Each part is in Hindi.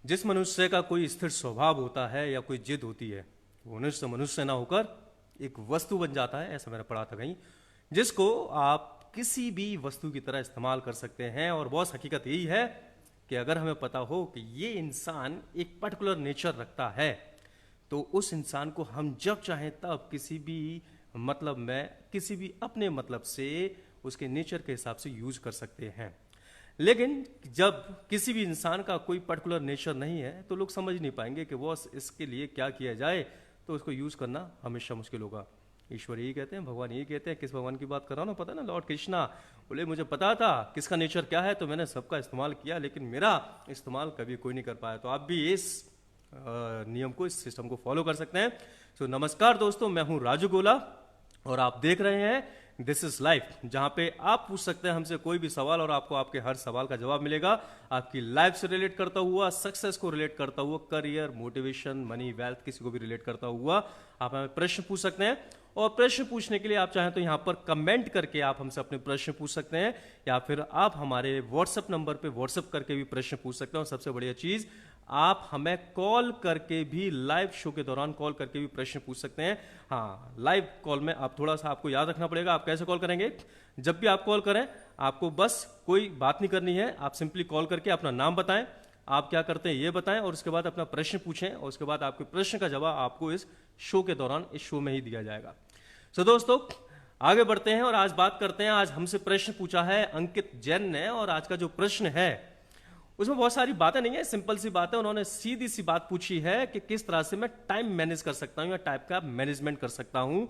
जिस मनुष्य का कोई स्थिर स्वभाव होता है या कोई जिद होती है, वो मनुष्य मनुष्य ना होकर एक वस्तु बन जाता है, ऐसा मैंने पढ़ा था कहीं, जिसको आप किसी भी वस्तु की तरह इस्तेमाल कर सकते हैं। और बहुत हकीकत यही है कि अगर हमें पता हो कि ये इंसान एक पर्टिकुलर नेचर रखता है, तो उस इंसान को हम जब चाहें तब किसी भी मतलब में, किसी भी अपने मतलब से उसके नेचर के हिसाब से यूज कर सकते हैं। लेकिन जब किसी भी इंसान का कोई पर्टिकुलर नेचर नहीं है तो लोग समझ नहीं पाएंगे कि वो इसके लिए क्या किया जाए, तो उसको यूज करना हमेशा मुश्किल होगा। ईश्वर यही कहते हैं, भगवान यही कहते हैं। किस भगवान की बात कर रहा हूँ ना, पता है ना, लॉर्ड कृष्णा बोले मुझे पता था किसका नेचर क्या है, तो मैंने सबका इस्तेमाल किया, लेकिन मेरा इस्तेमाल कभी कोई नहीं कर पाया। तो आप भी इस नियम को, इस सिस्टम को फॉलो कर सकते हैं। तो नमस्कार दोस्तों, मैं हूं राजू गोला और आप देख रहे हैं दिस इज लाइफ, जहां पे आप पूछ सकते हैं हमसे कोई भी सवाल और आपको आपके हर सवाल का जवाब मिलेगा। आपकी लाइफ से रिलेट करता हुआ, सक्सेस को रिलेट करता हुआ, करियर, मोटिवेशन, मनी, वेल्थ, किसी को भी रिलेट करता हुआ आप हमें प्रश्न पूछ सकते हैं। और प्रश्न पूछने के लिए आप चाहें तो यहां पर कमेंट करके आप हमसे अपने प्रश्न पूछ सकते हैं, या फिर आप हमारे व्हाट्सएप नंबर पे व्हाट्सएप करके भी प्रश्न पूछ सकते हैं। और सबसे बढ़िया चीज, आप हमें कॉल करके भी, लाइव शो के दौरान कॉल करके भी प्रश्न पूछ सकते हैं। हाँ, लाइव कॉल में आप थोड़ा सा आपको याद रखना पड़ेगा। आप कैसे कॉल करेंगे? जब भी आप कॉल करें, आपको बस कोई बात नहीं करनी है, आप सिंपली कॉल करके अपना नाम बताएं, आप क्या करते हैं ये बताएं, और उसके बाद अपना प्रश्न पूछें, और उसके बाद आपके प्रश्न का जवाब आपको इस शो के दौरान, इस शो में ही दिया जाएगा। सो दोस्तों, आगे बढ़ते हैं और आज बात करते हैं। आज हमसे प्रश्न पूछा है अंकित जैन ने, और आज का जो प्रश्न है उसमें बहुत सारी बातें नहीं है, सिंपल सी बात है। उन्होंने सीधी सी बात पूछी है कि किस तरह से मैं टाइम मैनेज कर सकता हूं या टाइप का मैनेजमेंट कर सकता हूं।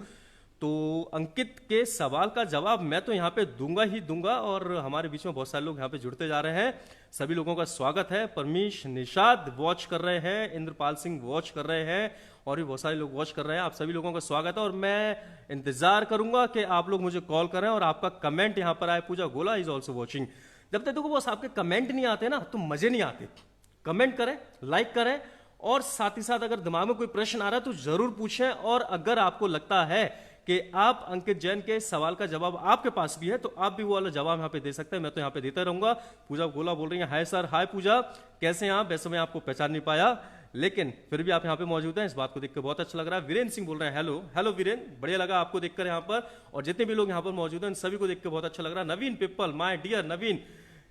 तो अंकित के सवाल का जवाब मैं तो यहां पे दूंगा ही दूंगा, और हमारे बीच में बहुत सारे लोग यहां पे जुड़ते जा रहे हैं। सभी लोगों का स्वागत है। परमीश निषाद वॉच कर रहे हैं, इंद्रपाल सिंह वॉच कर रहे हैं, और भी बहुत सारे लोग वॉच कर रहे हैं। आप सभी लोगों का स्वागत है, और मैं इंतजार करूंगा कि आप लोग मुझे कॉल करें और आपका कमेंट यहां पर आए। पूजा गोला इज ऑल्सो वॉचिंग। जब तक देखो बस आपके कमेंट नहीं आते ना तो मजे नहीं आते। कमेंट करें, लाइक करें, और साथ ही साथ अगर दिमाग में कोई प्रश्न आ रहा है तो जरूर पूछें। और अगर आपको लगता है कि आप अंकित जैन के सवाल का जवाब आपके पास भी है, तो आप भी वो वाला जवाब यहाँ पे दे सकते हैं। मैं तो यहाँ पे देता रहूंगा। पूजा गोला बोल रही है हाय सर। हाय पूजा, कैसे हैं आप? वैसे मैं आपको पहचान नहीं पाया, लेकिन फिर भी आप यहाँ पे मौजूद हैं, इस बात को देखकर बहुत अच्छा लग रहा है। वीरेंद्र सिंह बोल रहे हैं हेलो। हेलो वीरेंद्र, बढ़िया लगा आपको देखकर यहाँ पर, और जितने भी लोग यहाँ पर मौजूद हैं सभी को देखकर बहुत अच्छा लग रहा है। नवीन पिप्पल, माय डियर नवीन,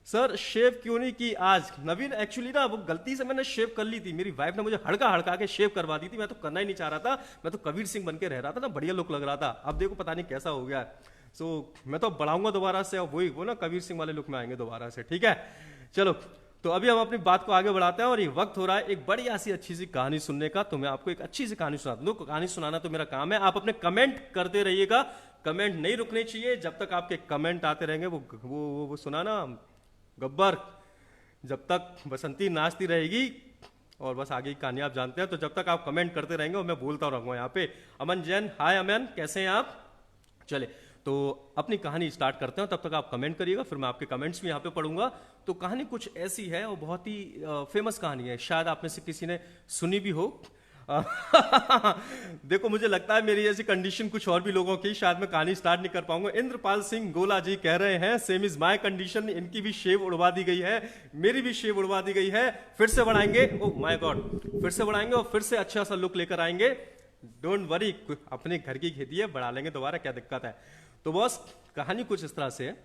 सर शेव क्यों नहीं की आज? नवीन एक्चुअली ना वो गलती से मैंने शेव कर ली थी, मेरी वाइफ ने मुझे हड़का हड़का के शेव करवा दी थी। मैं तो करना ही नहीं चाह रहा था, मैं तो कबीर सिंह बन के रह रहा था ना, बढ़िया लुक लग रहा था। अब देखो पता नहीं कैसा हो गया। सो मैं तो बढ़ाऊंगा दोबारा से, और वही वो ना कबीर सिंह वाले लुक में आएंगे दोबारा से। ठीक है, चलो तो अभी हम अपनी बात को आगे बढ़ाते हैं, और ये वक्त हो रहा है एक बढ़िया सी अच्छी सी कहानी सुनने का। तो मैं आपको एक अच्छी सी कहानी सुनाता हूं। कहानी सुनाना तो मेरा काम है, आप अपने कमेंट करते रहिएगा। कमेंट नहीं रुकने चाहिए, जब तक आपके कमेंट आते रहेंगे। वो सुना ना गब्बर, जब तक बसंती नाचती रहेगी, और बस आगे की कहानी आप जानते हैं। तो जब तक आप कमेंट करते रहेंगे और मैं बोलता रहूंगा यहाँ पे। अमन जैन, हाय अमन, कैसे हैं आप? चले तो अपनी कहानी स्टार्ट करते हैं, तब तक आप कमेंट करिएगा, फिर मैं आपके कमेंट्स भी यहाँ पे पढ़ूंगा। तो कहानी कुछ ऐसी है, और बहुत ही फेमस कहानी है, शायद आप में से किसी ने सुनी भी हो। देखो मुझे लगता है मेरी ऐसी कंडीशन कुछ और भी लोगों की, शायद मैं कहानी स्टार्ट नहीं कर पाऊंगा। इंद्रपाल सिंह गोला जी कह रहे हैं सेम इज माय कंडीशन, इनकी भी शेव उड़वा दी गई है, मेरी भी शेव उड़वा दी गई है। फिर से बढ़ाएंगे, ओह माय गॉड, फिर से बढ़ाएंगे और फिर से अच्छा सा लुक लेकर आएंगे। डोंट वरी, अपने घर की खेती है, बढ़ा लेंगे दोबारा, क्या दिक्कत है। तो बस कहानी कुछ इस तरह से है।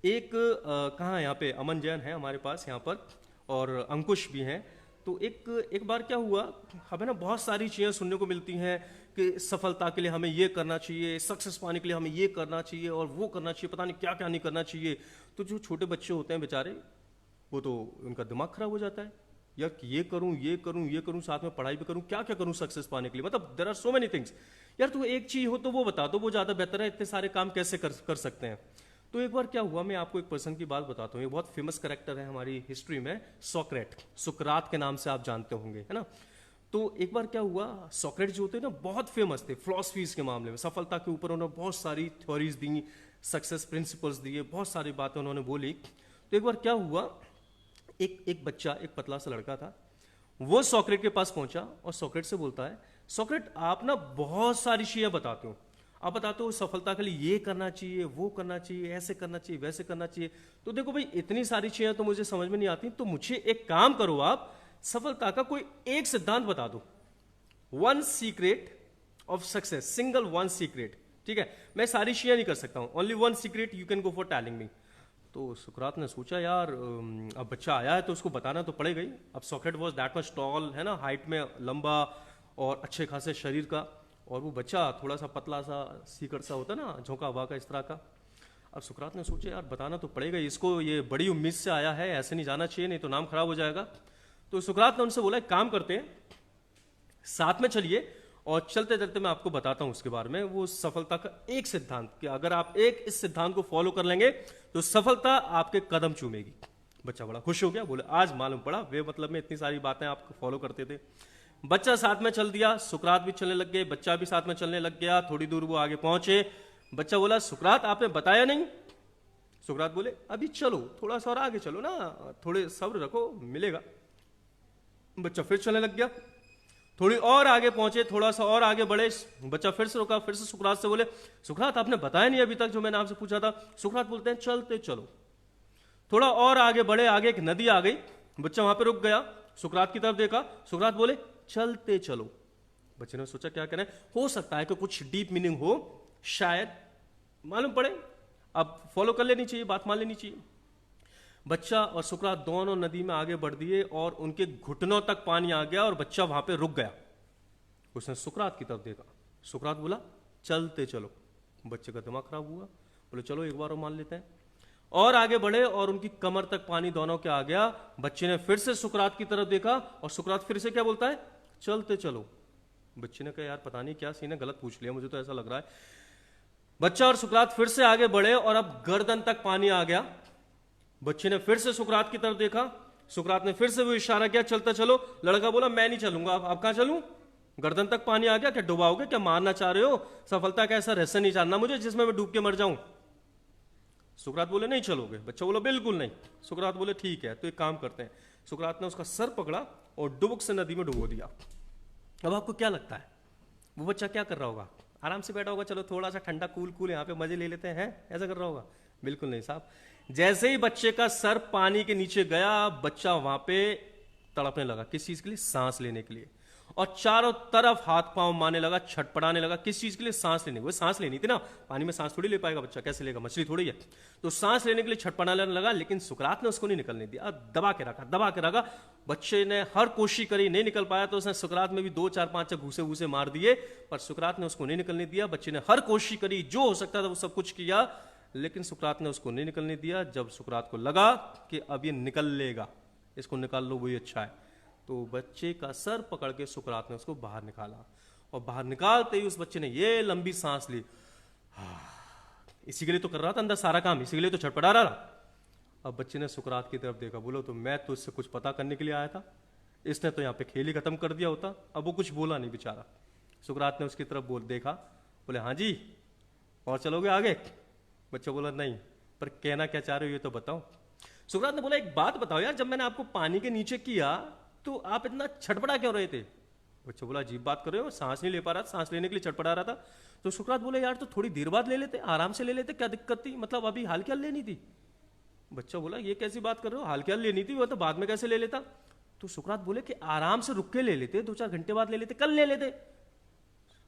एक कहाँ यहाँ पे अमन जैन है हमारे पास यहाँ पर, और अंकुश भी हैं। तो एक बार क्या हुआ, हमें ना बहुत सारी चीज़ें सुनने को मिलती हैं कि सफलता के लिए हमें ये करना चाहिए, सक्सेस पाने के लिए हमें ये करना चाहिए और वो करना चाहिए, पता नहीं क्या क्या नहीं करना चाहिए। तो जो छोटे बच्चे होते हैं बेचारे, वो तो उनका दिमाग खराब हो जाता है, यार ये करूं ये करूं ये करूं, साथ में पढ़ाई भी करूं, क्या क्या करूं सक्सेस पाने के लिए। मतलब there are so many things. यार तू एक चीज हो तो वो बता दो, वो ज्यादा बेहतर है, इतने सारे काम कैसे कर सकते हैं। तो एक बार क्या हुआ, मैं आपको एक पर्सन की बात बताता हूँ। ये बहुत फेमस कैरेक्टर है हमारी हिस्ट्री में, सॉक्रेट, सुकरात के नाम से आप जानते होंगे, है ना। तो एक बार क्या हुआ, सॉक्रेट जो होते हैं ना बहुत फेमस थे फिलॉसफीज के मामले में, सफलता के ऊपर उन्होंने बहुत सारी थ्योरीज दी, सक्सेस प्रिंसिपल्स दिए, बहुत सारी बातें उन्होंने बोली। तो एक बार क्या हुआ, एक बच्चा, एक पतला सा लड़का था, वो सॉक्रेट के पास पहुंचा और सॉक्रेट से बोलता है, सॉक्रेट आप ना बहुत सारी चीजें बताते हो, आप बताते हो सफलता के लिए ये करना चाहिए, वो करना चाहिए, ऐसे करना चाहिए, वैसे करना चाहिए। तो देखो भाई इतनी सारी चीजें तो मुझे समझ में नहीं आती, तो मुझे एक काम करो आप, सफलता का कोई एक सिद्धांत बता दो, one secret of success, single one secret. ठीक है, मैं सारी शेयर नहीं कर सकता हूं, only one secret you can go for telling me. तो सुकरात ने सोचा यार अब बच्चा आया है तो उसको बताना तो पड़ेगा ही। अब Socrates was that much tall, है ना, हाइट में लंबा और अच्छे खासे शरीर का, और वो बच्चा थोड़ा सा पतला सा सीकड़ सा होता ना, झोंका हवा का, इस तरह का। अब सुकरात ने सोचा यार बताना तो पड़ेगा इसको, ये बड़ी उम्मीद से आया है, ऐसे नहीं जाना चाहिए, नहीं तो नाम खराब हो जाएगा। तो सुकरात ने उनसे बोला एक काम करते हैं, साथ में चलिए और चलते चलते मैं आपको बताता हूं उसके बारे में, वो सफलता का एक सिद्धांत कि अगर आप एक इस सिद्धांत को फॉलो कर लेंगे तो सफलता आपके कदम चूमेगी। बच्चा बड़ा खुश हो गया, बोले आज मालूम पड़ा वे मतलब में इतनी सारी बातें आप फॉलो करते थे। बच्चा साथ में चल दिया, सुकरात भी चलने लग गए, बच्चा भी साथ में चलने लग गया। थोड़ी दूर वो आगे पहुंचे, बच्चा बोला सुकरात आपने बताया नहीं। सुकरात बोले अभी चलो, थोड़ा सा और आगे चलो ना, थोड़े सब्र रखो, मिलेगा। बच्चा फिर चलने लग गया, थोड़ी और आगे पहुंचे, थोड़ा सा और आगे बढ़े, बच्चा फिर से रुका, फिर से सुकरात से बोले सुकरात आपने बताया नहीं अभी तक जो मैंने आपसे पूछा था। सुकरात बोलते हैं चलते चलो, थोड़ा और आगे बढ़े, आगे एक नदी आ गई, बच्चा वहां पे रुक गया, सुकरात की तरफ देखा, सुकरात बोले चलते चलो। बच्चे ने सोचा क्या करें, हो सकता है कि कुछ डीप मीनिंग हो, शायद मालूम पड़े, अब फॉलो कर लेनी चाहिए, बात मान लेनी चाहिए। बच्चा और सुकरात दोनों नदी में आगे बढ़ दिए और उनके घुटनों तक पानी आ गया और बच्चा वहां पे रुक गया। उसने सुकरात की तरफ देखा, सुकरात बोला चलते चलो। बच्चे का दिमाग खराब हुआ, बोले चलो एक बार और मान लेते हैं, और आगे बढ़े और उनकी कमर तक पानी दोनों के आ गया। बच्चे ने फिर से सुकरात की तरफ देखा और सुकरात फिर से क्या बोलता है, चलते चलो। बच्चे ने कहा यार पता नहीं क्या सीन है, गलत पूछ लिया, मुझे तो ऐसा लग रहा है। बच्चा और सुकरात फिर से आगे बढ़े और अब गर्दन तक पानी आ गया। बच्चे ने फिर से सुकरात की तरफ देखा, सुकरात ने फिर से वो इशारा किया चलते चलो। लड़का बोला मैं नहीं चलूंगा, अब कहां चलूं, गर्दन तक पानी आ गया, क्या डुबाओगे, क्या मारना चाह रहे हो, सफलता का ऐसा रहस्य नहीं जानना मुझे जिसमें मैं डूब के मर जाऊं। सुकरात बोले नहीं चलोगे, बच्चा बोला बिल्कुल नहीं। सुकरात बोले ठीक है तो एक काम करते हैं। सुकरात ने उसका सर पकड़ा और डुबक से नदी में डुबो दिया। अब आपको क्या लगता है वो बच्चा क्या कर रहा होगा, आराम से बैठा होगा, चलो थोड़ा सा ठंडा कूल कूल यहाँ पे मजे ले लेते हैं, ऐसा कर रहा होगा, बिल्कुल नहीं साहब। जैसे ही बच्चे का सर पानी के नीचे गया, बच्चा वहां पे तड़पने लगा, किस चीज के लिए, सांस लेने के लिए, और चारों तरफ हाथ पांव मारने लगा, छटपटाने लगा, किस चीज के लिए, सांस लेने के लिए। सांस लेनी थी ना, पानी में सांस थोड़ी ले पाएगा बच्चा, कैसे लेगा, मछली थोड़ी है, तो सांस लेने के लिए छटपटाने लगा। लेकिन सुकरात ने उसको नहीं निकलने दिया, दबा के रखा, दबा के रखा। बच्चे ने हर कोशिश करी, नहीं निकल पाया, तो उसने सुकरात में भी 2-4-5 घूसे घूसे मार दिए, पर सुकरात ने उसको नहीं निकलने दिया। बच्चे ने हर कोशिश करी, जो हो सकता था वो सब कुछ किया, लेकिन सुकरात ने उसको नहीं निकलने दिया। जब सुकरात को लगा कि अब ये निकल लेगा, इसको निकाल लो वही अच्छा है, तो बच्चे का सर पकड़ के सुकरात ने उसको बाहर निकाला, और बाहर निकालते ही उस बच्चे ने ये लंबी सांस ली। इसी के लिए तो कर रहा था अंदर सारा काम, इसी के लिए तो छटपटा रहा था। अब बच्चे ने सुकरात की तरफ देखा, बोलो तो मैं तो इससे कुछ पता करने के लिए आया था, इसने तो यहाँ पे खेल ही खत्म कर दिया होता। अब वो कुछ बोला नहीं बेचारा। सुकरात ने उसकी तरफ देखा, बोले हाँ जी और चलोगे आगे। बच्चा बोला नहीं, पर कहना क्या चाह रहे हो ये तो बताओ। सुकरात ने बोला एक बात बताओ यार, जब मैंने आपको पानी के नीचे किया तो आप इतना छटपटा क्यों रहे थे। बच्चा बोला अजीब बात कर रहे हो, सांस नहीं ले पा रहा, सांस लेने के लिए छटपटा रहा था। तो सुकरात बोले यार तो थोड़ी देर बाद ले लेते, आराम से ले लेते, क्या दिक्कत थी, मतलब अभी हाल क्या लेनी थी। बच्चा बोला ये कैसी बात कर रहे हो, हाल क्या लेनी थी, वो तो बाद में कैसे ले लेता। तो सुकरात बोले कि आराम से रुक के ले लेते, 2-4 घंटे बाद ले लेते, कल ले लेते।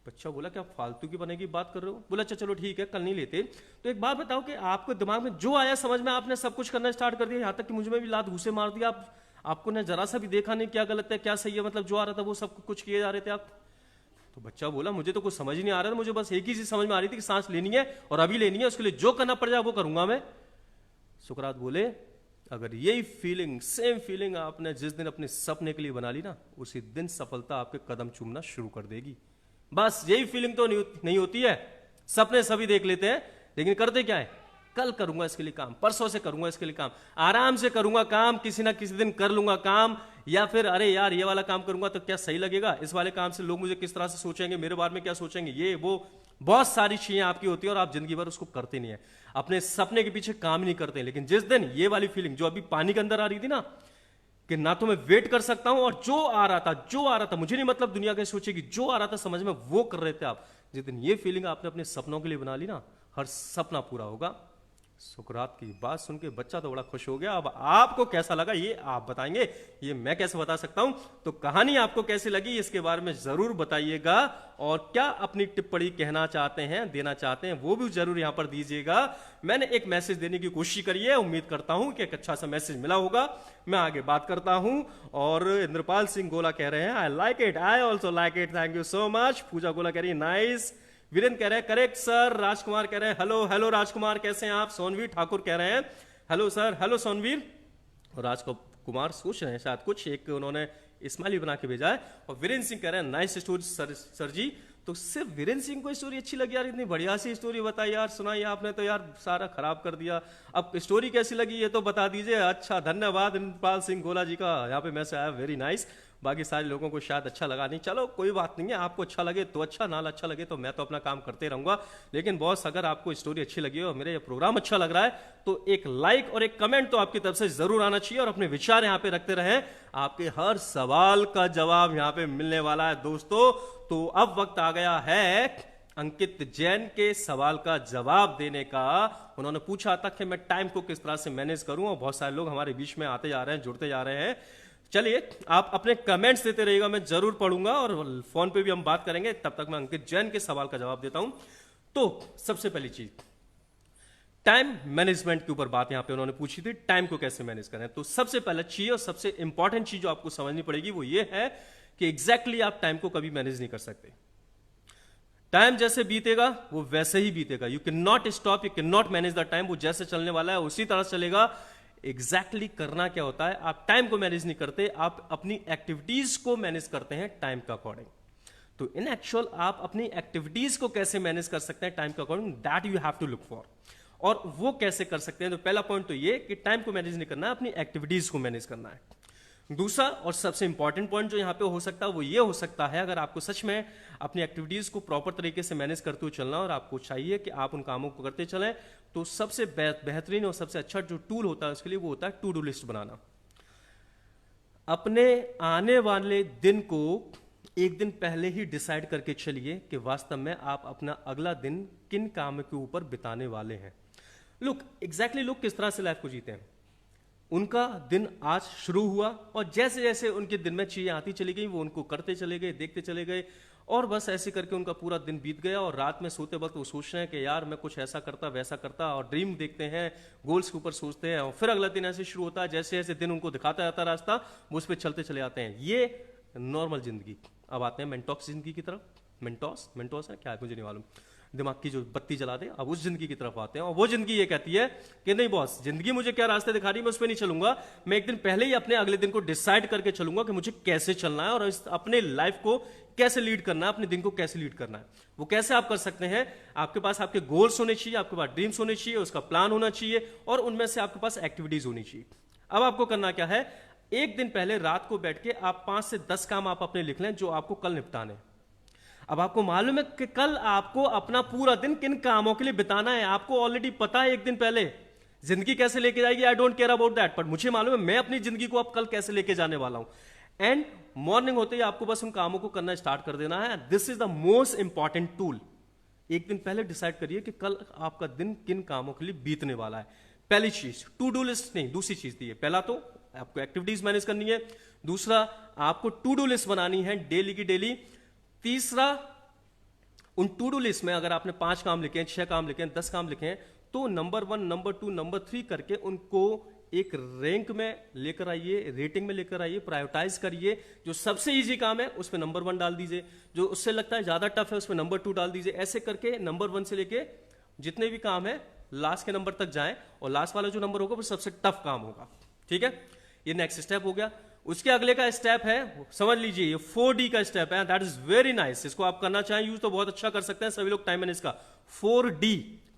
बच्चा बोला क्या फालतू की बनेगी बात कर रहे हो। बोला अच्छा चलो ठीक है कल नहीं लेते। तो एक बात बताओ कि आपको दिमाग में जो आया समझ में आपने सब कुछ करना स्टार्ट कर दिया, यहां तक कि मुझे में भी लात घूसे मार दिया, आपको ने जरा सा भी देखा नहीं क्या गलत है क्या सही है, मतलब जो आ रहा था वो सब कुछ किए जा रहे थे आप। तो बच्चा बोला मुझे तो कुछ समझ नहीं आ रहा था, मुझे बस एक ही चीज समझ में आ रही थी कि सांस लेनी है और अभी लेनी है, उसके लिए जो करना पड़ जाए वो करूंगा मैं। सुकरात बोले अगर यही फीलिंग, सेम फीलिंग आपने जिस दिन अपने सपने के लिए बना ली ना, उसी दिन सफलता आपके कदम चूमना शुरू कर देगी। बस यही फीलिंग तो नहीं होती है, सपने सभी देख लेते हैं लेकिन करते क्या है, कल करूंगा इसके लिए काम, परसों से करूंगा इसके लिए काम, आराम से करूंगा काम, किसी ना किसी दिन कर लूंगा काम, या फिर अरे यार ये वाला काम करूंगा तो क्या सही लगेगा, इस वाले काम से लोग मुझे किस तरह से सोचेंगे, मेरे बारे में क्या सोचेंगे, ये वो बहुत सारी चीजें आपकी होती है और आप जिंदगी भर उसको करते नहीं है, अपने सपने के पीछे काम नहीं करते। लेकिन जिस दिन ये वाली फीलिंग जो अभी पानी के अंदर आ रही थी ना, कि ना तो मैं वेट कर सकता हूं और जो आ रहा था मुझे नहीं मतलब दुनिया कैसे सोचेगी, जो आ रहा था समझ में वो कर रहे थे आप, जिस दिन ये फीलिंग आपने अपने सपनों के लिए बना ली ना, हर सपना पूरा होगा। सुकरात की बात सुन के बच्चा तो बड़ा खुश हो गया। अब आपको कैसा लगा ये आप बताएंगे, ये मैं कैसे बता सकता हूं। तो कहानी आपको कैसी लगी इसके बारे में जरूर बताइएगा, और क्या अपनी टिप्पणी कहना चाहते हैं, देना चाहते हैं, वो भी जरूर यहां पर दीजिएगा। मैंने एक मैसेज देने की कोशिश करी है, उम्मीद करता हूं कि एक अच्छा सा मैसेज मिला होगा। मैं आगे बात करता हूं। और इंद्रपाल सिंह गोला कह रहे हैं I like it, I also like it, thank you so much. Puja Gola कह रही है नाइस। वीरेंद्र कह रहे हैं करेक्ट सर। राजकुमार कह रहे हैं हेलो हेलो राजकुमार कैसे हैं आप। सोनवीर ठाकुर कह रहे हैं हेलो सर, हेलो सोनवीर। और राजकुमार सोच रहे हैं शायद कुछ, एक उन्होंने स्माइली बना के भेजा है। और वीरेंद्र सिंह कह रहे हैं नाइस स्टोरी सर जी। तो सिर्फ वीरेंद्र सिंह को स्टोरी अच्छी लगी यार, इतनी बढ़िया सी स्टोरी बताई यार, सुनाई आपने तो यार सारा खराब कर दिया। अब स्टोरी कैसी लगी ये तो बता दीजिए। अच्छा धन्यवाद इंद्रपाल सिंह गोला जी का, यहाँ पे मैसेज आया वेरी नाइस। बाकी सारे लोगों को शायद अच्छा लगा नहीं, चलो कोई बात नहीं है। आपको अच्छा लगे तो अच्छा, ना अच्छा लगे तो मैं तो अपना काम करते रहूंगा। लेकिन बॉस अगर आपको स्टोरी अच्छी लगी हो और मेरा ये प्रोग्राम अच्छा लग रहा है तो एक लाइक और एक कमेंट तो आपकी तरफ से जरूर आना चाहिए, और अपने विचार यहाँ पे रखते रहें। आपके हर सवाल का जवाब यहाँ पे मिलने वाला है दोस्तों। तो अब वक्त आ गया है अंकित जैन के सवाल का जवाब देने का। उन्होंने पूछा था कि मैं टाइम को किस तरह से मैनेज करूं, और बहुत सारे लोग हमारे बीच में आते जा रहे हैं, जुड़ते जा रहे हैं। चलिए आप अपने कमेंट्स देते रहिएगा, मैं जरूर पढ़ूंगा, और फोन पे भी हम बात करेंगे। तब तक मैं अंकित जैन के सवाल का जवाब देता हूं। तो सबसे पहली चीज टाइम मैनेजमेंट के ऊपर बात यहां पे उन्होंने पूछी थी, टाइम को कैसे मैनेज करें। तो सबसे पहला चीज और सबसे इंपॉर्टेंट चीज जो आपको समझनी पड़ेगी वो ये है कि एग्जैक्टली आप टाइम को कभी मैनेज नहीं कर सकते। टाइम जैसे बीतेगा वो वैसे ही बीतेगा। You can not stop, you can not manage the time. वो जैसे चलने वाला है उसी तरह चलेगा। एग्जैक्टली करना क्या होता है, आप टाइम को मैनेज नहीं करते, आप अपनी एक्टिविटीज को मैनेज करते हैं टाइम के अकॉर्डिंग। तो इन एक्चुअल आप अपनी एक्टिविटीज को कैसे मैनेज कर सकते हैं टाइम के according, that you have to look for. और वो कैसे कर सकते हैं, तो पहला पॉइंट तो ये कि टाइम को मैनेज नहीं करना है, अपनी एक्टिविटीज को मैनेज करना है। दूसरा और सबसे इंपॉर्टेंट पॉइंट जो यहां पे हो सकता है वो ये हो सकता है, अगर आपको सच में अपनी एक्टिविटीज को प्रॉपर तरीके से मैनेज करते हुए चलना और आपको चाहिए कि आप उन कामों को करते चलें, तो सबसे बेहतरीन और सबसे अच्छा जो टूल होता है उसके लिए वो होता है टू डू लिस्ट बनाना। अपने आने वाले दिन को एक दिन पहले ही डिसाइड करके चलिए कि वास्तव में आप अपना अगला दिन किन कामों के ऊपर बिताने वाले हैं। लोग किस तरह से लाइफ को जीते हैं। उनका दिन आज शुरू हुआ और जैसे जैसे उनके दिन में चीजें आती चली गई वो उनको करते चले गए, देखते चले गए, और बस ऐसे करके उनका पूरा दिन बीत गया। और रात में सोते वक्त वो सोच रहे हैं कि यार मैं कुछ ऐसा करता वैसा करता, और ड्रीम देखते हैं, गोल्स के ऊपर सोचते हैं, और फिर अगला दिन ऐसे शुरू होता है, जैसे जैसे दिन उनको दिखाता जाता रास्ता वो उस पर चलते चले आते हैं। ये नॉर्मल जिंदगी। अब आते हैं मेंटॉस जिंदगी की तरफ। मेंटॉस है क्या है मुझे नहीं मालूम, दिमाग की जो बत्ती जला दे। अब उस जिंदगी की तरफ आते हैं, और वो जिंदगी ये कहती है कि नहीं बॉस, जिंदगी मुझे क्या रास्ते दिखा रही है मैं उस पर नहीं चलूंगा, मैं एक दिन पहले ही अपने अगले दिन को डिसाइड करके चलूंगा कि मुझे कैसे चलना है और अपने लाइफ को कैसे लीड करना है, अपने दिन को कैसे लीड करना है। वो कैसे आप कर सकते हैं, आपके पास आपके गोल्स होने चाहिए, आपके पास ड्रीम्स होने चाहिए, उसका प्लान होना चाहिए, और उनमें से आपके पास एक्टिविटीज होनी चाहिए। अब आपको करना क्या है, एक दिन पहले रात को बैठ के आप 5 से 10 काम आप अपने लिख लें जो आपको कल निपटाने। अब आपको मालूम है कि कल आपको अपना पूरा दिन किन कामों के लिए बिताना है, आपको ऑलरेडी पता है एक दिन पहले। जिंदगी कैसे लेके जाएगी I don't care about that, but मुझे मालूम है मैं अपनी जिंदगी को अब कल कैसे लेके जाने वाला हूं। एंड मॉर्निंग होते ही आपको बस उन कामों को करना स्टार्ट कर देना है। This is the most important tool. एक दिन पहले डिसाइड करिए कि कल आपका दिन किन कामों के लिए बीतने वाला है। पहली चीज टू डू लिस्ट नहीं, दूसरी चीज थी। पहला तो आपको एक्टिविटीज मैनेज करनी है, दूसरा आपको टू डू लिस्ट बनानी है डेली की डेली, तीसरा उन टू डू लिस्ट में अगर आपने 5 काम लिखे हैं, 6 काम लिखे हैं, 10 काम लिखे हैं, तो नंबर 1, नंबर 2, नंबर 3 करके उनको एक रैंक में लेकर आइए, रेटिंग में लेकर आइए, प्रायोरिटाइज करिए। जो सबसे इजी काम है उस पर नंबर 1 डाल दीजिए, जो उससे लगता है ज्यादा टफ है उस पर नंबर 2 डाल दीजिए। ऐसे करके नंबर 1 से लेके जितने भी काम है लास्ट के नंबर तक जाएं, और लास्ट वाला जो नंबर होगा वो सबसे टफ काम होगा। ठीक है, ये नेक्स्ट स्टेप हो गया। उसके अगले का स्टेप है, समझ लीजिए, ये 4D का स्टेप है। That is very nice. इसको आप करना चाहें यूज तो बहुत अच्छा कर सकते हैं सभी लोग टाइम मैनेज का। 4D,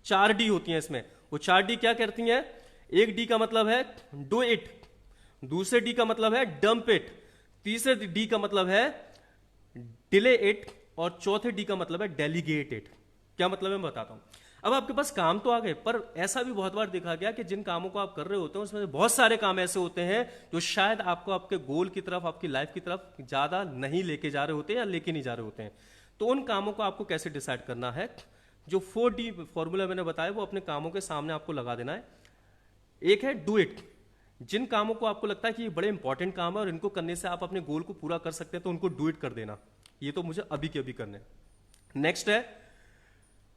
4D होती हैं इसमें। वो 4D क्या करती हैं, एक D का मतलब है डू इट, दूसरे D का मतलब है डंप इट, तीसरे D का मतलब है डिले इट, और चौथे D का मतलब है डेलीगेट इट। क्या मतलब है मैं बताता हूं। अब आपके पास काम तो आ गए, पर ऐसा भी बहुत बार देखा गया कि जिन कामों को आप कर रहे होते हैं उसमें बहुत सारे काम ऐसे होते हैं जो शायद आपको आपके गोल की तरफ, आपकी लाइफ की तरफ ज्यादा नहीं लेके जा रहे होते हैं या लेके नहीं जा रहे होते हैं। तो उन कामों को आपको कैसे डिसाइड करना है, जो 4D फॉर्मूला मैंने बताया वो अपने कामों के सामने आपको लगा देना है। एक है डू इट, जिन कामों को आपको लगता है कि ये बड़े इंपॉर्टेंट काम है और इनको करने से आप अपने गोल को पूरा कर सकते हैं, तो उनको डू इट कर देना, ये तो मुझे अभी के अभी करने हैं। नेक्स्ट है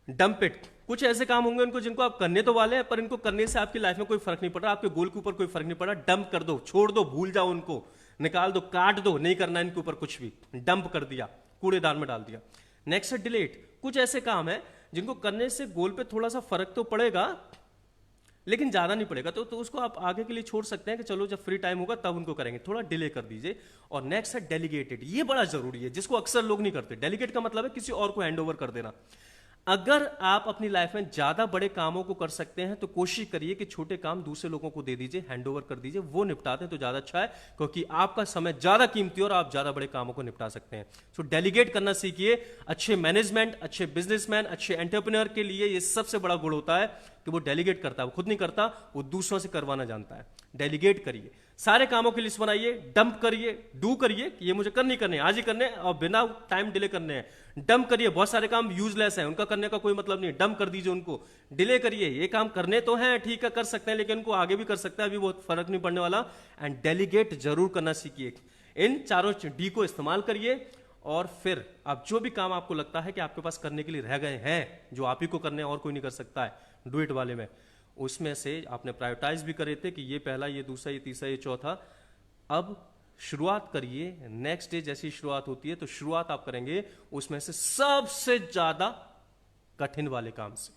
डंप इट, कुछ ऐसे काम होंगे उनको जिनको आप करने तो वाले हैं पर इनको करने से आपकी लाइफ में कोई फर्क नहीं पड़ रहा, आपके गोल के ऊपर कोई फर्क नहीं पड़ रहा, डंप कर दो, छोड़ दो, भूल जाओ उनको, निकाल दो, काट दो, नहीं करना इनके ऊपर कुछ भी, डंप कर दिया, कूड़ेदान में डाल दिया। नेक्स्ट है डिलीट, कुछ ऐसे काम है जिनको करने से गोल पे थोड़ा सा फर्क तो पड़ेगा लेकिन ज्यादा नहीं पड़ेगा, तो उसको आप आगे के लिए छोड़ सकते हैं कि चलो जब फ्री टाइम होगा तब उनको करेंगे, थोड़ा डिले कर दीजिए। और नेक्स्ट है डेलीगेटेड, ये बड़ा जरूरी है जिसको अक्सर लोग नहीं करते। डेलीगेट का मतलब है किसी और को हैंड ओवर कर देना। अगर आप अपनी लाइफ में ज्यादा बड़े कामों को कर सकते हैं तो कोशिश करिए कि छोटे काम दूसरे लोगों को दे दीजिए, हैंड ओवर कर दीजिए, वो निपटाते हैं तो ज्यादा अच्छा है, क्योंकि आपका समय ज्यादा कीमती है और आप ज्यादा बड़े कामों को निपटा सकते हैं। सो डेलीगेट करना सीखिए। अच्छे मैनेजमेंट, अच्छे बिजनेसमैन, अच्छे एंटरप्रेन्योर के लिए ये सबसे बड़ा गुण होता है कि वो डेलीगेट करता है, वो खुद नहीं करता, वो दूसरों से करवाना जानता है। डेलीगेट करिए, सारे कामों की लिस्ट बनाइए, डंप करिए, डू करिए कि ये मुझे करनी करने आज ही करने और बिना टाइम डिले करने हैं। डंप करिए, बहुत सारे काम यूजलेस हैं, उनका करने का कोई मतलब नहीं है, डंप कर दीजिए उनको। डिले करिए, ये काम करने तो हैं, ठीक है कर सकते हैं, लेकिन उनको आगे भी कर सकते हैं, अभी बहुत फर्क नहीं पड़ने वाला। एंड डेलीगेट जरूर करना सीखिए। इन चारों डी को इस्तेमाल करिए और फिर आप जो भी काम आपको लगता है कि आपके पास करने के लिए रह गए हैं, जो आप ही को करने और कोई नहीं कर सकता है, डू इट वाले में, उसमें से आपने प्रायोरिटाइज भी करे थे कि ये पहला, ये दूसरा, ये तीसरा, ये चौथा। अब शुरुआत करिए, नेक्स्ट डे जैसी शुरुआत होती है तो शुरुआत आप करेंगे उसमें से सबसे ज्यादा कठिन वाले काम से।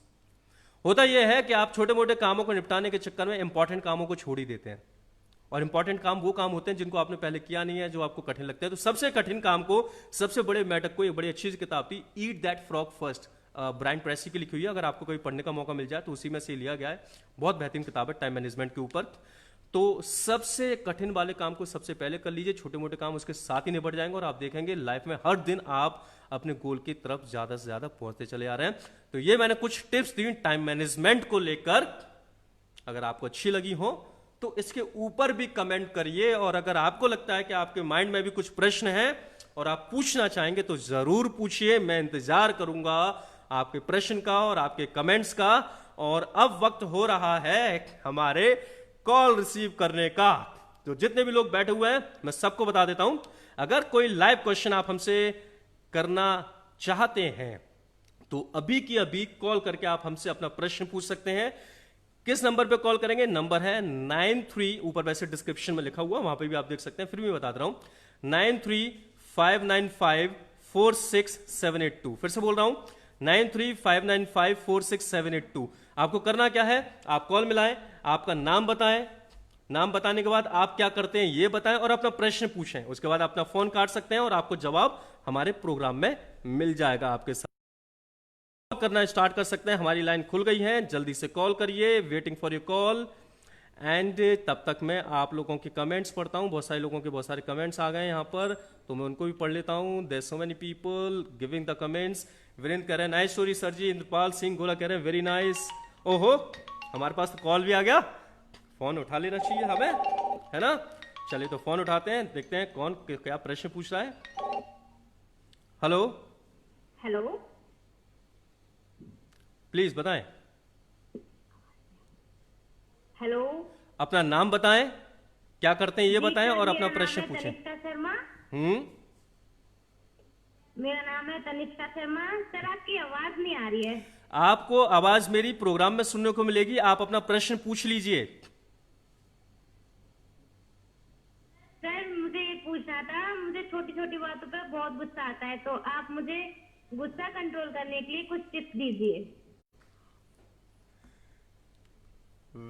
होता यह है कि आप छोटे मोटे कामों को निपटाने के चक्कर में इंपॉर्टेंट कामों को छोड़ ही देते हैं, और इंपॉर्टेंट काम वो काम होते हैं जिनको आपने पहले किया नहीं है, जो आपको कठिन लगते हैं। तो सबसे कठिन काम को, सबसे बड़े मैटर को, एक बड़ी अच्छी किताब थी eat that frog first, Brian Tracy की लिखी हुई है, अगर आपको कभी पढ़ने का मौका मिल जाए तो उसी में से लिया गया है। बहुत बेहतरीन किताब है टाइम मैनेजमेंट के ऊपर। तो सबसे कठिन वाले काम को सबसे पहले कर लीजिए, छोटे मोटे काम उसके साथ ही निपट जाएंगे और आप देखेंगे लाइफ में हर दिन आप अपने गोल की तरफ ज्यादा से ज्यादा पहुंचते चले आ रहे हैं। तो ये मैंने कुछ टिप्स दी टाइम मैनेजमेंट को लेकर, अगर आपको अच्छी लगी हो तो इसके ऊपर भी कमेंट करिए, और अगर आपको लगता है कि आपके माइंड में भी कुछ प्रश्न हैं और आप पूछना चाहेंगे तो जरूर पूछिए, मैं इंतजार करूंगा आपके प्रश्न का और आपके कमेंट्स का। और अब वक्त हो रहा है हमारे कॉल रिसीव करने का। तो जितने भी लोग बैठे हुए हैं मैं सबको बता देता हूं, अगर कोई लाइव क्वेश्चन आप हमसे करना चाहते हैं तो अभी की अभी कॉल करके आप हमसे अपना प्रश्न पूछ सकते हैं। किस नंबर पे कॉल करेंगे? नंबर है 93, ऊपर वैसे डिस्क्रिप्शन में लिखा हुआ, वहां पे भी आप देख सकते हैं, फिर भी बता दे रहा हूं, 9359546782। फिर से बोल रहा हूं 9359546782। आपको करना क्या है, आप कॉल मिलाएं, आपका नाम बताएं, नाम बताने के बाद आप क्या करते हैं ये बताएं और अपना प्रश्न पूछें। उसके बाद अपना फोन काट सकते हैं और आपको जवाब हमारे प्रोग्राम में मिल जाएगा। आपके साथ करना स्टार्ट कर सकते हैं, हमारी लाइन खुल गई है, जल्दी से कॉल करिए, waiting for your call. And तब तक मैं आप लोगों के कमेंट्स पढ़ता हूं, बहुत सारे लोगों के बहुत सारे कमेंट्स आ गए यहाँ पर, तो मैं उनको भी पढ़ लेता हूं। There so many people giving the comments. Virendra कह रहे हैं nice story sir ji. Indrapal Singh Gola कह रहे हैं वेरी नाइस। ओहो, हमारे पास तो कॉल भी आ गया, फोन उठा लेना चाहिए हमें, है ना। चलिए तो फोन उठाते हैं, देखते हैं कौन क्या प्रश्न पूछ रहा है। हेलो हेलो, प्लीज बताएं, हेलो, अपना नाम बताएं, क्या करते हैं ये बताएं और अपना मेरा प्रश्न नाम है पूछें। तनिष्का शर्मा। हम्म, मेरा नाम है तनिष्का शर्मा। सर आपकी आवाज नहीं आ रही है। आपको आवाज मेरी प्रोग्राम में सुनने को मिलेगी, आप अपना प्रश्न पूछ लीजिए। सर मुझे ये पूछना था, मुझे छोटी छोटी बातों पे बहुत गुस्सा आता है, तो आप मुझे गुस्सा कंट्रोल करने के लिए कुछ टिप्स दीजिए।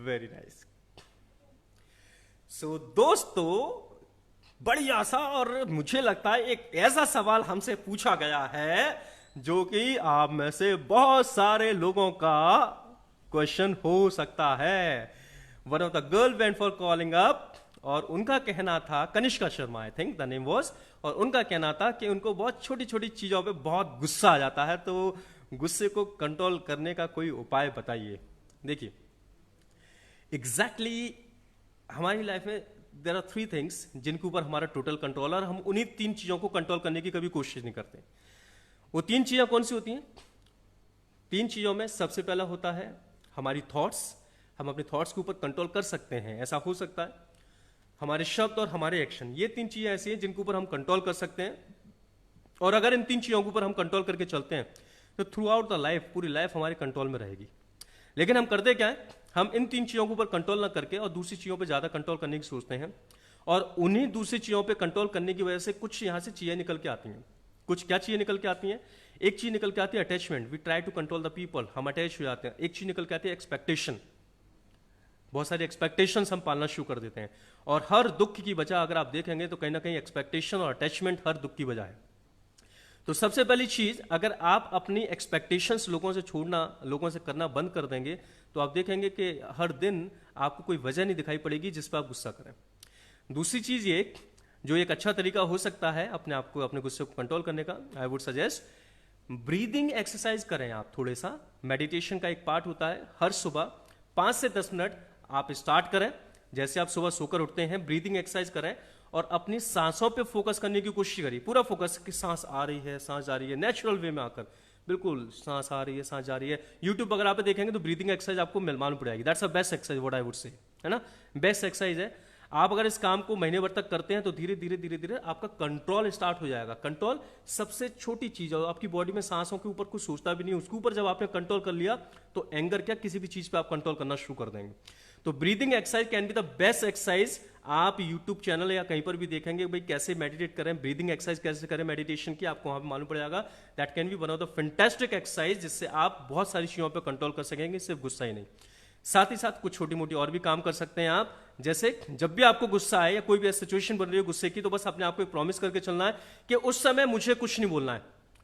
Very nice. सो दोस्तों, बड़ी आशा, और मुझे लगता है एक ऐसा सवाल हमसे पूछा गया है जो कि आप में से बहुत सारे लोगों का क्वेश्चन हो सकता है। One of the girl went for calling up, और उनका कहना था, Kanishka Sharma I think the name was, और उनका कहना था कि उनको बहुत छोटी छोटी चीजों पे बहुत गुस्सा आ जाता है, तो गुस्से को कंट्रोल करने का कोई उपाय बताइए। देखिए एग्जैक्टली हमारी लाइफ में देयर आर 3 थिंग्स जिनके ऊपर हमारा टोटल कंट्रोल है, और हम उन्हीं 3 चीजों को कंट्रोल करने की कभी कोशिश नहीं करते। वो 3 चीजें कौन सी होती हैं? 3 चीज़ों में सबसे पहला होता है हमारी थॉट्स। हम अपने थॉट्स के ऊपर कंट्रोल कर सकते हैं, ऐसा हो सकता है। हमारे शब्द और हमारे एक्शन, ये 3 चीज़ें ऐसी हैं जिनके ऊपर हम कंट्रोल कर सकते हैं। और अगर इन 3 चीज़ों के ऊपर हम कंट्रोल करके चलते हैं तो थ्रू आउट द लाइफ, पूरी लाइफ हमारे कंट्रोल में रहेगी। लेकिन हम करते क्या है, हम इन 3 चीज़ों के ऊपर कंट्रोल ना करके और दूसरी चीज़ों पे ज़्यादा कंट्रोल करने की सोचते हैं, और उन्हीं दूसरी चीज़ों पे कंट्रोल करने की वजह से कुछ यहाँ से चीज़ें निकल के आती हैं। कुछ क्या चीज़ें निकल के आती हैं? एक चीज़ निकल के आती है attachment, we try to control the people, हम अटैच हो जाते हैं। एक चीज़ निकल के आती है एक्सपेक्टेशन, बहुत सारी एक्सपेक्टेशंस हम पालना शुरू कर देते हैं। और हर दुख की वजह अगर आप देखेंगे तो कहीं ना कहीं एक्सपेक्टेशन और अटैचमेंट हर दुख की वजह है। तो सबसे पहली चीज, अगर आप अपनी एक्सपेक्टेशंस लोगों से छोड़ना, लोगों से करना बंद कर देंगे तो आप देखेंगे कि हर दिन आपको कोई वजह नहीं दिखाई पड़ेगी जिस पर आप गुस्सा करें। दूसरी चीज ये, जो एक अच्छा तरीका हो सकता है अपने आप को, अपने गुस्से को कंट्रोल करने का, I would suggest breathing exercise करें आप थोड़े सा। मेडिटेशन का एक पार्ट होता है, हर सुबह 5 से 10 मिनट आप स्टार्ट करें। जैसे आप सुबह सोकर उठते हैं, ब्रीदिंग एक्सरसाइज करें और अपनी सांसों पे फोकस करने की कोशिश करिए। पूरा फोकस कि सांस आ रही है, सांस जा रही है, नेचुरल वे में आकर, बिल्कुल सांस आ रही है, सांस जा रही है। यूट्यूब अगर आप देखेंगे तो ब्रीदिंग एक्सरसाइज आपको मालूम पड़ेगी। That's a best exercise what I would say, है ना, बेस्ट एक्सरसाइज है। आप अगर इस काम को महीने भर तक करते हैं तो धीरे धीरे धीरे धीरे आपका कंट्रोल स्टार्ट हो जाएगा। कंट्रोल सबसे छोटी चीज है, आपकी बॉडी में सांसों के ऊपर कुछ सोचता भी नहीं, उसके ऊपर जब आपने कंट्रोल कर लिया तो एंगर क्या, किसी भी चीज पे आप कंट्रोल करना शुरू कर देंगे। तो breathing exercise can be the best exercise. आप यूट्यूब चैनल या कहीं पर भी देखेंगे भाई कैसे मेडिटेट करें, ब्रीदिंग एक्सरसाइज कैसे करें मेडिटेशन की, आपको वहां पे मालूम पड़ जाएगा। That can be one of the fantastic exercise, जिससे आप बहुत सारी चीजों पर कंट्रोल कर सकेंगे, सिर्फ गुस्सा ही नहीं। साथ ही साथ कुछ छोटी मोटी और भी काम कर सकते हैं आप। जैसे जब भी आपको गुस्सा आए या कोई भी सिचुएशन बन रही है गुस्से की, तो बस अपने आप को प्रॉमिस करके चलना है कि उस समय मुझे कुछ नहीं बोलना है,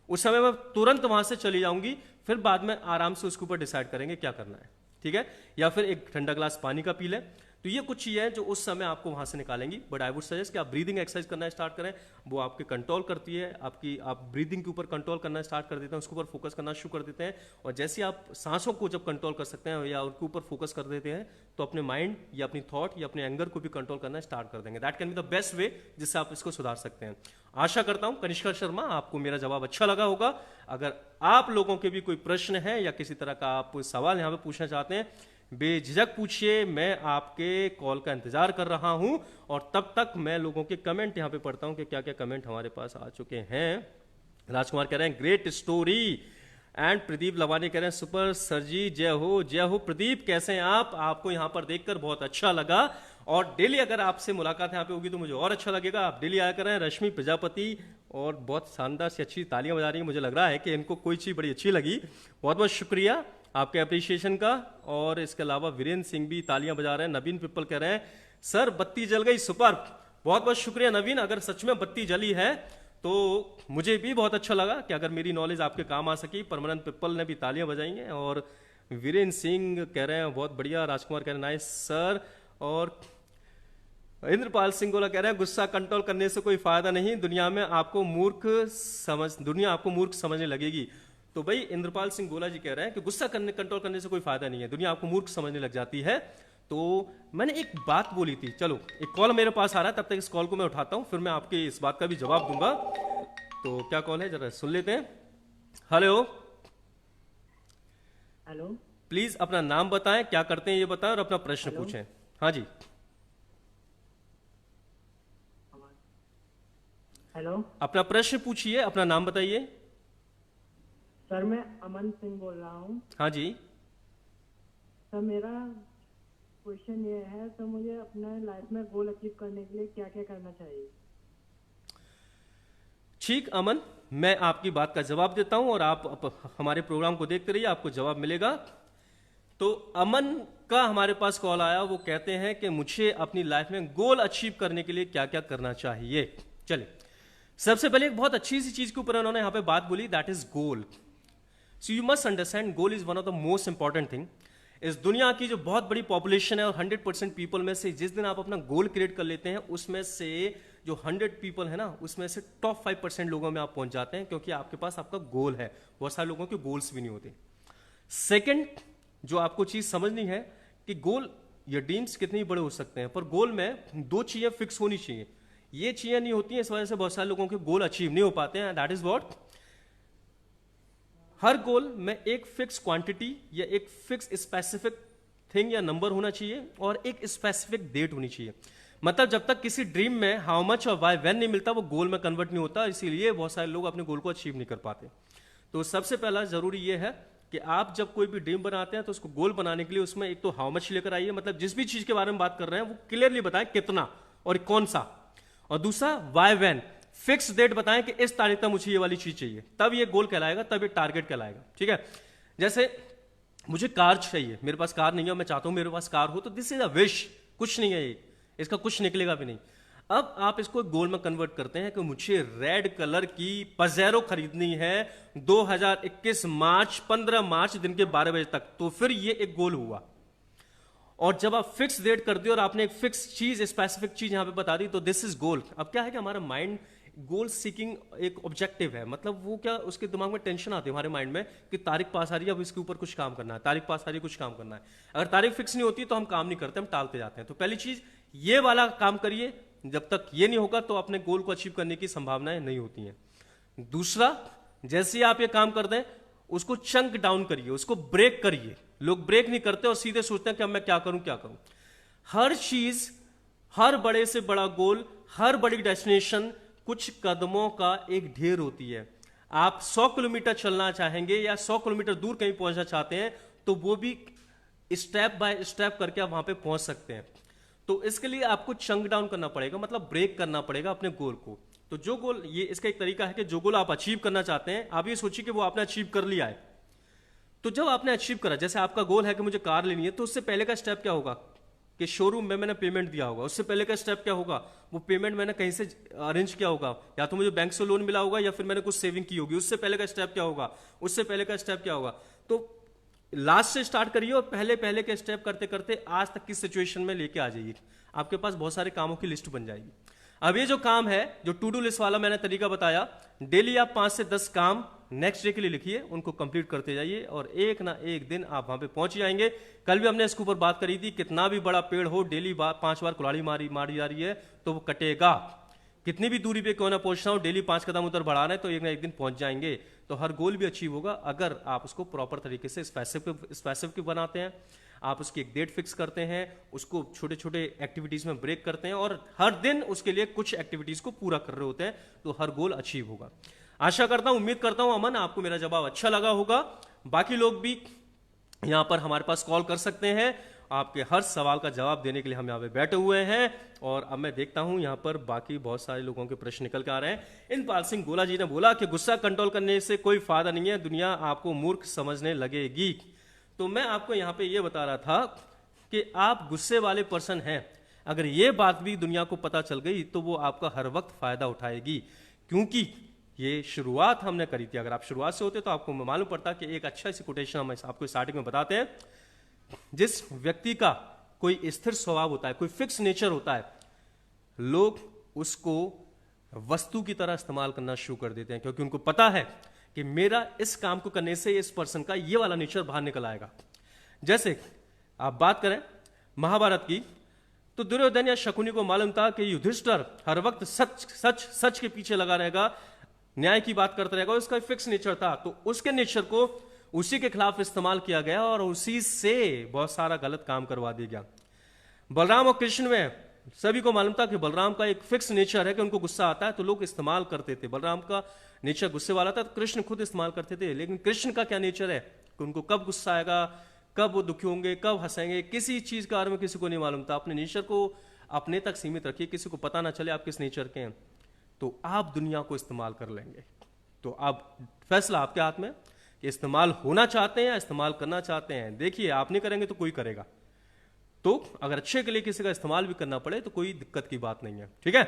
उस समय मैं तुरंत वहां से चली जाऊंगी, फिर बाद में आराम से उसके ऊपर डिसाइड करेंगे क्या करना है, ठीक है। या फिर एक ठंडा ग्लास पानी का पी लें। तो ये कुछ चीजें हैं जो उस समय आपको वहां से निकालेंगी। बट आई वुड सजेस्ट कि आप ब्रीदिंग एक्सरसाइज करना स्टार्ट करें, वो आपके कंट्रोल करती है, आप ब्रीदिंग के ऊपर कंट्रोल करना स्टार्ट कर देते हैं, उसके ऊपर फोकस करना शुरू कर देते हैं। और जैसे आप सांसों को जब कंट्रोल कर सकते हैं या उनके ऊपर फोकस कर देते हैं, तो अपने माइंड या अपनी थॉट या अपने एंगर को भी कंट्रोल करना स्टार्ट कर देंगे। That can be the best way जिससे आप इसको सुधार सकते हैं। आशा करता हूं कनिष्का शर्मा आपको मेरा जवाब अच्छा लगा होगा। अगर आप लोगों के भी कोई प्रश्न है या किसी तरह का आप सवाल यहां पे पूछना चाहते हैं, बेझिझक पूछिए, मैं आपके कॉल का इंतजार कर रहा हूं। और तब तक मैं लोगों के कमेंट यहां पे पढ़ता हूं कि क्या क्या कमेंट हमारे पास आ चुके हैं। राजकुमार कह रहे हैं great story, and Pradeep Lavani कह रहे हैं सुपर सर जी, जय हो जय हो। प्रदीप कैसे हैं आप? आपको यहां पर देखकर बहुत अच्छा लगा, और डेली अगर आपसे मुलाकात यहाँ पे होगी तो मुझे और अच्छा लगेगा। आप डेली आया करें। रश्मि प्रजापति और बहुत शानदार सी अच्छी तालियां बजा रही हैं, मुझे लग रहा है कि इनको कोई चीज़ बड़ी अच्छी लगी। बहुत बहुत शुक्रिया आपके अप्रिसिएशन का। और इसके अलावा वीरेंद्र सिंह भी तालियां बजा रहे हैं। नवीन पिप्पल कह रहे हैं सर बत्ती जल गई, सुपर। बहुत बहुत शुक्रिया नवीन, अगर सच में बत्ती जली है तो मुझे भी बहुत अच्छा लगा कि अगर मेरी नॉलेज आपके काम आ सकी। परमानंद पिप्पल ने भी तालियां बजाई हैं। और वीरेंद्र सिंह कह रहे हैं बहुत बढ़िया। राजकुमार कह रहे हैं नाइस सर। और इंद्रपाल सिंह गोला कह रहे हैं गुस्सा कंट्रोल करने से कोई फायदा नहीं, दुनिया आपको मूर्ख समझने लगेगी। तो भाई इंद्रपाल सिंह गोला जी कह रहे हैं कि गुस्सा कंट्रोल करने से कोई फायदा नहीं है, दुनिया आपको मूर्ख समझने लग जाती है। तो मैंने एक बात बोली थी। चलो एक कॉल मेरे पास आ रहा है, तब तक इस कॉल को मैं उठाता हूं, फिर मैं आपके इस बात का भी जवाब दूंगा। तो क्या कॉल है जरा सुन लेते हैं। हेलो हेलो, प्लीज अपना नाम बताएं, क्या करते हैं ये बताएं, और अपना प्रश्न पूछें। हाँ जी हेलो, अपना प्रश्न पूछिए, अपना नाम बताइए। सर मैं अमन सिंह बोल रहा हूँ। हाँ जी सर मेरा क्वेश्चन ये है, सर मुझे अपने लाइफ में गोल अचीव करने के लिए क्या क्या करना चाहिए? ठीक अमन, मैं आपकी बात का जवाब देता हूं और आप हमारे प्रोग्राम को देखते रहिए, आपको जवाब मिलेगा। तो अमन का हमारे पास कॉल आया, वो कहते हैं कि मुझे अपनी लाइफ में गोल अचीव करने के लिए क्या क्या करना चाहिए। चलिए सबसे पहले एक बहुत अच्छी सी चीज के ऊपर उन्होंने यहां पे बात बोली, that is goal. So you must understand goal is one of the most important thing. इस दुनिया की जो बहुत बड़ी पॉपुलेशन है और 100% पीपल में से जिस दिन आप अपना गोल क्रिएट कर लेते हैं, उसमें से जो 100 पीपल है ना, उसमें से टॉप 5% लोगों में आप पहुंच जाते हैं, क्योंकि आपके पास आपका गोल है। बहुत सारे लोगों के गोल्स भी नहीं होते। सेकंड जो आपको चीज समझनी है कि गोल या ड्रीम्स कितने बड़े हो सकते हैं, पर गोल में 2 चीजें फिक्स होनी चाहिए। ये चीजें नहीं होती हैं, इस वजह से बहुत सारे लोगों के गोल अचीव नहीं हो पाते हैं। दैट इज व्हाट हर गोल में एक फिक्स क्वांटिटी या एक फिक्स स्पेसिफिक थिंग या नंबर होना चाहिए और एक स्पेसिफिक डेट होनी चाहिए। मतलब जब तक किसी ड्रीम में हाउ मच और वाई व्हेन नहीं मिलता वो गोल में कन्वर्ट नहीं होता, इसीलिए बहुत सारे लोग अपने गोल को अचीव नहीं कर पाते। तो सबसे पहला जरूरी ये है कि आप जब कोई भी ड्रीम बनाते हैं तो उसको गोल बनाने के लिए उसमें एक तो हाउ मच लेकर आइए, मतलब जिस भी चीज के बारे में बात कर रहे हैं वो क्लियरली बताएं कितना और कौन सा, और दूसरा वाई व्हेन, फिक्स डेट बताएं कि इस तारीख तक मुझे ये वाली चीज चाहिए, तब ये गोल कहलाएगा, तब ये टारगेट कहलाएगा। ठीक है, जैसे मुझे कार चाहिए, मेरे पास कार नहीं है, मैं चाहता हूं मेरे पास कार हो, तो दिस इज अ विश, कुछ नहीं है ये, इसका कुछ निकलेगा भी नहीं। अब आप इसको गोल में कन्वर्ट करते हैं कि मुझे रेड कलर की पजेरो खरीदनी है 2021 मार्च 15 मार्च दिन के 12 बजे तक, तो फिर ये एक गोल हुआ। और जब आप फिक्स डेट कर दिए और आपने एक फिक्स चीज, स्पेसिफिक चीज यहां पे बता दी, तो दिस इज गोल। अब क्या है कि हमारा माइंड गोल सीकिंग एक ऑब्जेक्टिव है, मतलब वो क्या, उसके दिमाग में टेंशन आती है हमारे माइंड में कि तारीख पास आ रही है, अब इसके ऊपर कुछ काम करना है, तारीख पास आ रही है, कुछ काम करना है। अगर तारीख फिक्स नहीं होती तो हम काम नहीं करते, हम टालते जाते हैं। तो पहली चीज ये वाला काम करिए, जब तक ये नहीं होगा तो अपने गोल को अचीव करने की संभावनाएं नहीं होती हैं। दूसरा, जैसे ही आप ये काम कर दें उसको चंक डाउन करिए, उसको ब्रेक करिए। लोग ब्रेक नहीं करते और सीधे सोचते हैं कि अब मैं क्या करूं क्या करूं। हर चीज, हर बड़े से बड़ा गोल, हर बड़ी डेस्टिनेशन कुछ कदमों का एक ढेर होती है। आप 100 किलोमीटर चलना चाहेंगे या 100 किलोमीटर दूर कहीं पहुंचना चाहते हैं तो वो भी स्टेप बाय स्टेप करके आप वहां पे पहुंच सकते हैं। तो इसके लिए आपको चंक डाउन करना पड़ेगा, मतलब ब्रेक करना पड़ेगा अपने गोल को। तो जो गोल, ये इसका एक तरीका है कि जो गोल आप अचीव करना चाहते हैं, आप ये सोचिए कि वो आपने अचीव कर लिया है। तो जब आपने अचीव करा, जैसे आपका गोल है कि मुझे कार लेनी है, तो उससे पहले का स्टेप क्या होगा कि शोरूम में मैंने पेमेंट दिया होगा। उससे पहले का स्टेप क्या होगा, वो पेमेंट मैंने कहीं से अरेंज किया होगा, या तो मुझे बैंक से लोन मिला होगा या फिर मैंने कुछ सेविंग की होगी। उससे पहले का स्टेप क्या होगा, उससे पहले का स्टेप क्या होगा। तो लास्ट से स्टार्ट करिए और पहले पहले के स्टेप करते करते आज तक की सिचुएशन में लेके आ जाइए। आपके पास बहुत सारे कामों की लिस्ट बन जाएगी। अब ये जो काम है, जो टू डू लिस्ट वाला मैंने तरीका बताया, डेली आप 5 से 10 काम नेक्स्ट डे के लिए लिखिए, उनको कंप्लीट करते जाइए और एक ना एक दिन आप वहां पे पहुंच जाएंगे। कल भी हमने इसके ऊपर बात करी थी, कितना भी बड़ा पेड़ हो, डेली 5 बार कुल्हाड़ी मारी जा रही है तो वो कटेगा। कितनी भी दूरी पे क्यों ना पहुंचना हो, डेली 5 कदम उधर बढ़ा रहे हैं तो एक ना एक दिन पहुंच जाएंगे। तो हर गोल भी अचीव होगा अगर आप उसको प्रॉपर तरीके से स्पेसिफिक बनाते हैं, आप उसकी एक डेट फिक्स करते हैं, उसको छोटे छोटे एक्टिविटीज में ब्रेक करते हैं और हर दिन उसके लिए कुछ एक्टिविटीज को पूरा कर रहे होते हैं, तो हर गोल अचीव होगा। आशा करता हूं, उम्मीद करता हूं अमन आपको मेरा जवाब अच्छा लगा होगा। बाकी लोग भी यहां पर हमारे पास कॉल कर सकते हैं, आपके हर सवाल का जवाब देने के लिए हम यहाँ पे बैठे हुए हैं। और अब मैं देखता हूं यहाँ पर बाकी बहुत सारे लोगों के प्रश्न निकल के आ रहे हैं। इनपाल सिंह गोला जी ने बोला कि गुस्सा कंट्रोल करने से कोई फायदा नहीं है, दुनिया आपको मूर्ख समझने लगेगी। तो मैं आपको यहाँ पे ये बता रहा था कि आप गुस्से वाले पर्सन हैं, अगर ये बात भी दुनिया को पता चल गई तो वो आपका हर वक्त फायदा उठाएगी, क्योंकि ये शुरुआत हमने करी थी। अगर आप शुरुआत से होते तो आपको मालूम पड़ता कि एक अच्छा सी कोटेशन हम आपको स्टार्टिंग में बताते हैं। जिस व्यक्ति का कोई स्थिर स्वभाव होता है, कोई फिक्स नेचर होता है, लोग उसको वस्तु की तरह इस्तेमाल करना शुरू कर देते हैं, क्योंकि उनको पता है कि मेरा इस काम को करने से इस पर्सन का ये वाला नेचर बाहर निकल आएगा। जैसे आप बात करें महाभारत की, तो दुर्योधन या शकुनी को मालूम था कि युधिष्ठिर हर वक्त सच के पीछे लगा रहेगा, न्याय की बात करता रहेगा, उसका फिक्स नेचर था। तो उसके नेचर को उसी के खिलाफ इस्तेमाल किया गया और उसी से बहुत सारा गलत काम करवा दिया गया। बलराम और कृष्ण में सभी को मालूम था कि बलराम का एक फिक्स नेचर है कि उनको गुस्सा आता है, तो लोग इस्तेमाल करते थे। बलराम का नेचर गुस्से वाला था तो कृष्ण खुद इस्तेमाल करते थे। लेकिन कृष्ण का क्या नेचर है कि उनको कब गुस्सा आएगा, कब वो दुखी होंगे, कब हंसेंगे, किसी चीज के बारे में किसी को नहीं मालूम था। अपने नेचर को अपने तक सीमित रखिए, किसी को पता ना चले आप किस नेचर के हैं, तो आप दुनिया को इस्तेमाल कर लेंगे। तो अब फैसला आपके हाथ में कि इस्तेमाल होना चाहते हैं या इस्तेमाल करना चाहते हैं। देखिए, आप नहीं करेंगे तो कोई करेगा। तो अगर अच्छे के लिए किसी का इस्तेमाल भी करना पड़े तो कोई दिक्कत की बात नहीं है, ठीक है,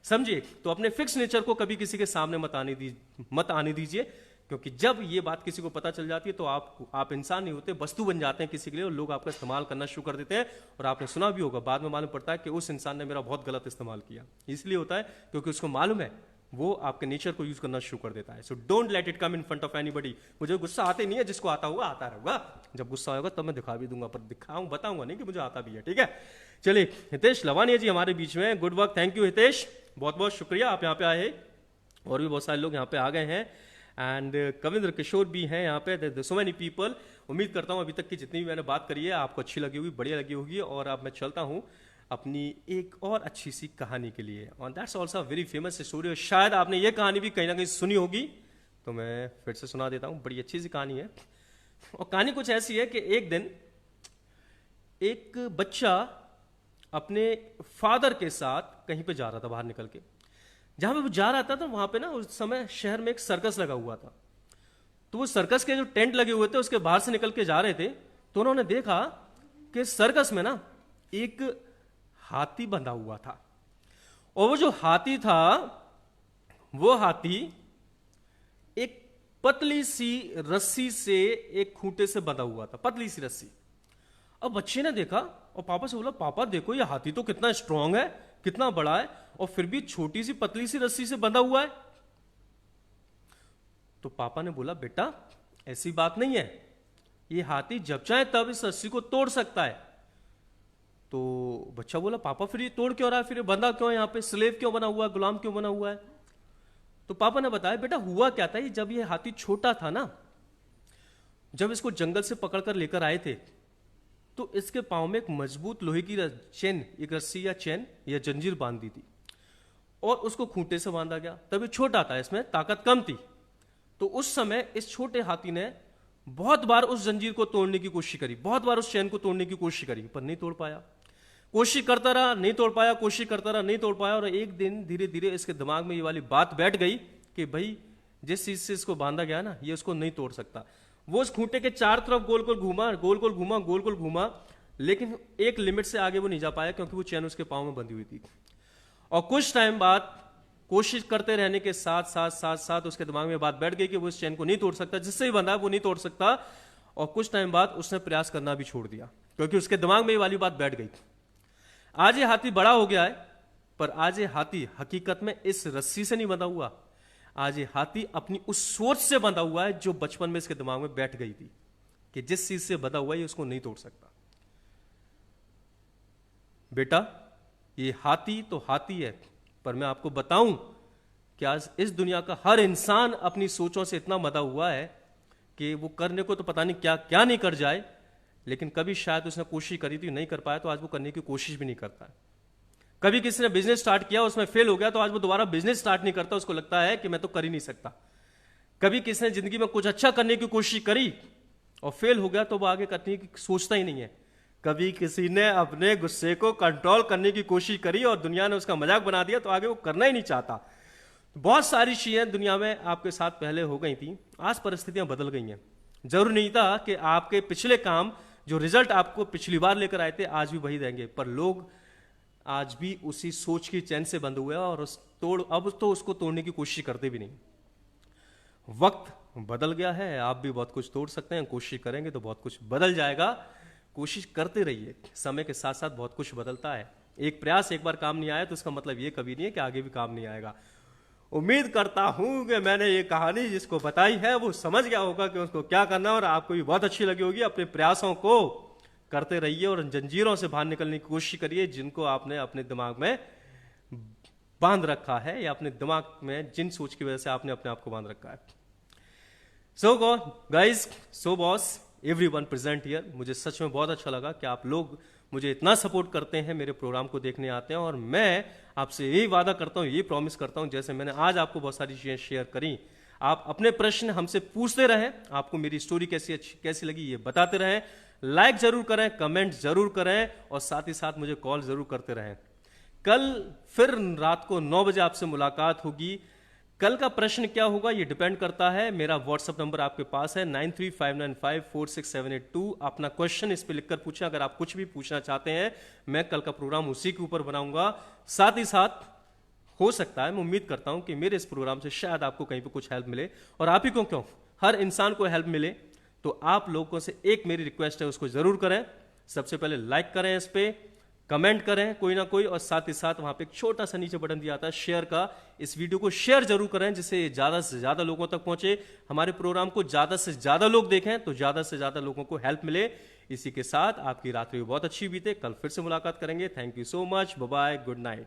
समझिए। तो अपने फिक्स नेचर को कभी किसी के सामने मत आने दीजिए, क्योंकि जब ये बात किसी को पता चल जाती है तो आप इंसान नहीं होते, वस्तु बन जाते हैं किसी के लिए, और लोग आपका इस्तेमाल करना शुरू कर देते हैं। और आपने सुना भी होगा, बाद में मालूम पड़ता है कि उस इंसान ने मेरा बहुत गलत इस्तेमाल किया। इसलिए होता है क्योंकि उसको मालूम है, वो आपके नेचर को यूज करना शुरू कर देता है। So don't let it come in front of anybody. मुझे गुस्सा आते नहीं है, जिसको आता होगा आता रहेगा, जब गुस्सा होगा तब मैं दिखा भी दूंगा, पर बताऊंगा नहीं कि मुझे आता भी है, ठीक है। चलिए, हितेश लवानिया जी हमारे बीच में, good work, thank you Hitesh, बहुत बहुत शुक्रिया, आप यहाँ पे आए हैं। और भी बहुत सारे लोग यहाँ पे आ गए हैं। एंड कविंद्र किशोर भी हैं यहाँ पे, सो मैनी पीपल। उम्मीद करता हूँ अभी तक की जितनी भी मैंने बात करी है आपको अच्छी लगी होगी, बढ़िया लगी होगी। और अब मैं चलता हूँ अपनी एक और अच्छी सी कहानी के लिए, और that's also very famous story. शायद आपने ये कहानी भी कहीं ना कहीं सुनी होगी, तो मैं फिर से सुना देता हूँ। बड़ी अच्छी सी कहानी है, और कहानी कुछ ऐसी है कि एक दिन एक बच्चा अपने फादर के साथ कहीं पे जा रहा था, बाहर निकल के। जहां पे वो जा रहा था तो वहां पे ना उस समय शहर में एक सर्कस लगा हुआ था। तो वो सर्कस के जो टेंट लगे हुए थे उसके बाहर से निकल के जा रहे थे, तो उन्होंने देखा कि सर्कस में ना एक हाथी बंधा हुआ था, और वो जो हाथी था वो हाथी एक पतली सी रस्सी से, एक खूंटे से बंधा हुआ था, पतली सी रस्सी। अब बच्चे ने देखा और पापा से बोला, पापा देखो ये हाथी तो कितना स्ट्रांग है, कितना बड़ा है, और फिर भी छोटी सी पतली सी रस्सी से बंधा हुआ है। तो पापा ने बोला, बेटा ऐसी बात नहीं है, ये हाथी जब चाहे तब इस रस्सी को तोड़ सकता है। तो बच्चा बोला, पापा फिर ये तोड़ क्यों रहा है, फिर ये बंधा क्यों है, यहाँ पे स्लेव क्यों बना हुआ है, गुलाम क्यों बना हुआ है। तो पापा ने बताया, बेटा हुआ क्या था, जब ये हाथी छोटा था ना, जब इसको जंगल से पकड़कर लेकर आए थे, तो इसके पांव में एक मजबूत लोहे की चेन, एक रस्सी या चेन या जंजीर बांध दी थी, और उसको खूंटे से बांधा गया। तब ये छोटा था, इसमें ताकत कम थी। तो उस समय इस छोटे हाथी ने बहुत बार उस जंजीर को तोड़ने की कोशिश करी, बहुत बार उस चेन को तोड़ने की कोशिश करी, पर नहीं तोड़ पाया। कोशिश करता रहा, नहीं तोड़ पाया, कोशिश करता रहा, नहीं तोड़ पाया। और एक दिन धीरे धीरे इसके दिमाग में ये वाली बात बैठ गई कि भाई जिस चीज से इसको बांधा गया ना, ये उसको नहीं तोड़ सकता। वो उस खूंटे के चार तरफ गोल गोल घूमा, गोल गोल घूमा, गोल गोल घूमा, लेकिन एक लिमिट से आगे वो नहीं जा पाया, क्योंकि वो चैन उसके पांव में बंधी हुई थी। और कुछ टाइम बाद कोशिश करते रहने के साथ साथ साथ साथ उसके दिमाग में बात बैठ गई कि वो इस चैन को नहीं तोड़ सकता, जिससे ही बंधा वो नहीं तोड़ सकता। और कुछ टाइम बाद उसने प्रयास करना भी छोड़ दिया, क्योंकि उसके दिमाग में ये वाली बात बैठ गई। आज ये हाथी बड़ा हो गया है, पर आज ये हाथी हकीकत में इस रस्सी से नहीं बंधा हुआ, आज ये हाथी अपनी उस सोच से बंधा हुआ है जो बचपन में इसके दिमाग में बैठ गई थी कि जिस चीज से बंधा हुआ है ये उसको नहीं तोड़ सकता। बेटा ये हाथी तो हाथी है, पर मैं आपको बताऊं कि आज इस दुनिया का हर इंसान अपनी सोचों से इतना बंधा हुआ है कि वो करने को तो पता नहीं क्या क्या नहीं कर जाए, लेकिन कभी शायद उसने कोशिश करी थी, नहीं कर पाया, तो आज वो करने की कोशिश भी नहीं करता है। कभी किसी ने बिजनेस स्टार्ट किया, उसमें फेल हो गया, तो आज वो दोबारा बिजनेस स्टार्ट नहीं करता, उसको लगता है कि मैं तो कर ही नहीं सकता। कभी किसी ने जिंदगी में कुछ अच्छा करने की कोशिश करी और फेल हो गया, तो वो आगे करने की सोचता ही नहीं है। कभी किसी ने अपने गुस्से को कंट्रोल करने की कोशिश करी और दुनिया ने उसका मजाक बना दिया, तो आगे वो करना ही नहीं चाहता। बहुत सारी चीजें दुनिया में आपके साथ पहले हो गई थी, आज परिस्थितियां बदल गई हैं। जरूर नहीं था कि आपके पिछले काम, जो रिजल्ट आपको पिछली बार लेकर आए थे, आज भी वही देंगे, पर लोग आज भी उसी सोच की चैन से बंधे हुए हैं और अब तो उसको तोड़ने की कोशिश करते भी नहीं। वक्त बदल गया है, आप भी बहुत कुछ तोड़ सकते हैं, कोशिश करेंगे तो बहुत कुछ बदल जाएगा। कोशिश करते रहिए, समय के साथ साथ बहुत कुछ बदलता है। एक प्रयास एक बार काम नहीं आया तो इसका मतलब ये कभी नहीं है कि आगे भी काम नहीं आएगा। उम्मीद करता हूं कि मैंने ये कहानी जिसको बताई है वो समझ गया होगा कि उसको क्या करना, और आपको भी बहुत अच्छी लगी होगी। अपने प्रयासों को करते रहिए और जंजीरों से बाहर निकलने की कोशिश करिए जिनको आपने अपने दिमाग में बांध रखा है, या अपने दिमाग में जिन सोच की वजह से आपने अपने आप को बांध रखा है। So guys, so boss, everyone present here, मुझे सच में बहुत अच्छा लगा कि आप लोग मुझे इतना सपोर्ट करते हैं, मेरे प्रोग्राम को देखने आते हैं। और मैं आपसे यही वादा करता हूं, यही प्रॉमिस करता हूं, जैसे मैंने आज आपको बहुत सारी चीजें शेयर करी, आप अपने प्रश्न हमसे पूछते रहें, आपको मेरी स्टोरी कैसी लगी ये बताते रहें, लाइक जरूर करें, कमेंट जरूर करें, और साथ ही साथ मुझे कॉल जरूर करते रहें। कल फिर रात को 9 बजे आपसे मुलाकात होगी। कल का प्रश्न क्या होगा ये डिपेंड करता है, मेरा व्हाट्सएप नंबर आपके पास है 9359546782। अपना क्वेश्चन इस पे लिखकर पूछें, अगर आप कुछ भी पूछना चाहते हैं, मैं कल का प्रोग्राम उसी के ऊपर बनाऊंगा। साथ ही साथ हो सकता है, मैं उम्मीद करता हूं कि मेरे इस प्रोग्राम से शायद आपको कहीं पे कुछ हेल्प मिले, और आप ही को क्यों, हर इंसान को हेल्प मिले। तो आप लोगों से एक मेरी रिक्वेस्ट है, उसको जरूर करें। सबसे पहले लाइक करें, इस पे कमेंट करें कोई ना कोई, और साथ ही साथ वहां पे एक छोटा सा नीचे बटन दिया आता है शेयर का, इस वीडियो को शेयर जरूर करें जिससे ज्यादा से ज्यादा लोगों तक पहुंचे, हमारे प्रोग्राम को ज्यादा से ज्यादा लोग देखें, तो ज्यादा से ज्यादा लोगों को हेल्प मिले। इसी के साथ आपकी रात्रि बहुत अच्छी बीते, कल फिर से मुलाकात करेंगे। Thank you so much, bye bye, good night.